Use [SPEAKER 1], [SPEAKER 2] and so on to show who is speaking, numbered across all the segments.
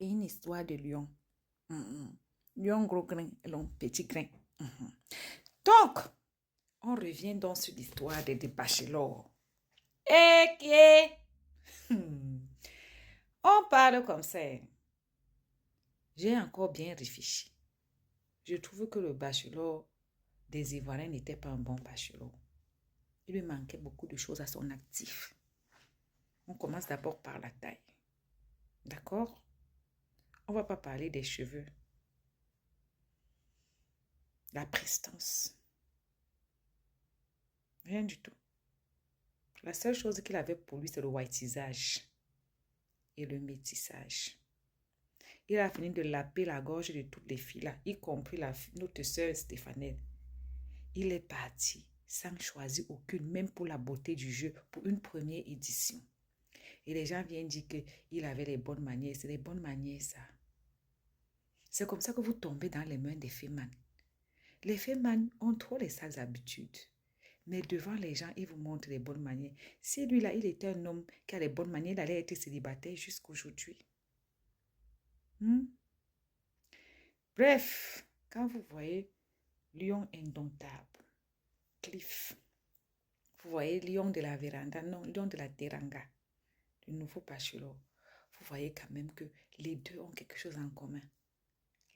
[SPEAKER 1] et une histoire de lion. Lion gros grain et lion petit grain. Donc, on revient donc sur l'histoire des bachelors. Et qui est... On parle comme ça. J'ai encore bien réfléchi. Je trouve que le bachelor des Ivoiriens n'était pas un bon bachelor. Il lui manquait beaucoup de choses à son actif. On commence d'abord par la taille. D'accord? On ne va pas parler des cheveux. La prestance. Rien du tout. La seule chose qu'il avait pour lui, c'est le whiteisage et le métissage. Il a fini de laper la gorge de toutes les filles là, y compris notre sœur Stéphanelle. Il est parti sans choisir aucune, même pour la beauté du jeu, pour une première édition. Et les gens viennent dire qu'il avait les bonnes manières. C'est les bonnes manières, ça. C'est comme ça que vous tombez dans les mains des fémans. Les fémans ont trop les sales habitudes. Mais devant les gens, ils vous montrent les bonnes manières. Si lui-là, il était un homme qui a les bonnes manières, il allait être célibataire jusqu'aujourd'hui. Bref, quand vous voyez Lion indomptable, Cliff, vous voyez Lion de la véranda, non, Lion de la teranga, le nouveau bachelor, vous voyez quand même que les deux ont quelque chose en commun.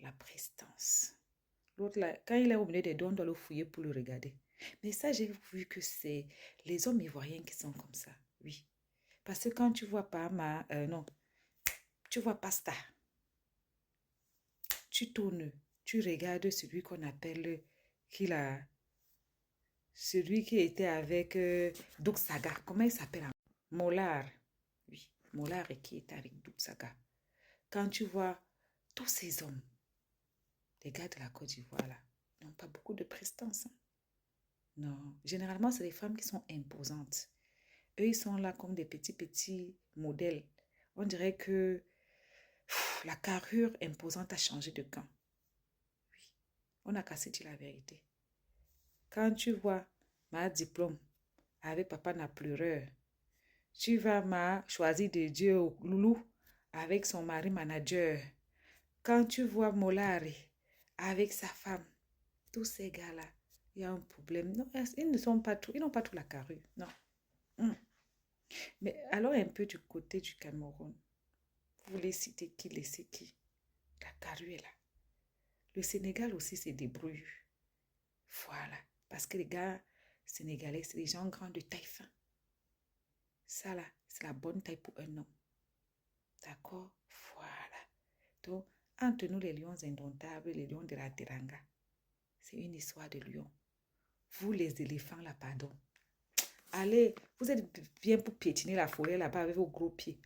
[SPEAKER 1] La prestance. L'autre là, quand il est au milieu des deux, on doit le fouiller pour le regarder. Mais ça, j'ai vu que c'est les hommes ivoiriens qui sont comme ça, oui. Parce que quand tu vois Pama, tu vois Pasta, tu tournes, tu regardes celui qu'on appelle, celui qui était avec Doug Saga, comment il s'appelle? Mollard, oui, Mollard qui était avec Doug Saga. Quand tu vois tous ces hommes, les gars de la Côte d'Ivoire là, n'ont pas beaucoup de prestance. Non, généralement, c'est les femmes qui sont imposantes. Eux, ils sont là comme des petits modèles. On dirait que la carrure imposante a changé de camp. Oui, on n'a qu'à se dire la vérité. Quand tu vois ma diplôme avec papa n'a pleureur, tu vas ma choisi de Dieu au loulou avec son mari manager. Quand tu vois Molari avec sa femme, tous ces gars-là, il y a un problème. Non, ils n'ont pas tout la carrure. Non. Mais alors un peu du côté du Cameroun, vous voulez citer qui, laisser qui? La carrure est là. Le Sénégal aussi se débrouille. Voilà. Parce que les gars sénégalais, c'est des gens grands de taille fin. Ça là, c'est la bonne taille pour un homme. D'accord? Voilà. Donc, entre nous les lions indomptables, les lions de la Teranga, c'est une histoire de lions. Vous les éléphants là, pardon. Allez, vous êtes bien pour piétiner la forêt là-bas avec vos gros pieds.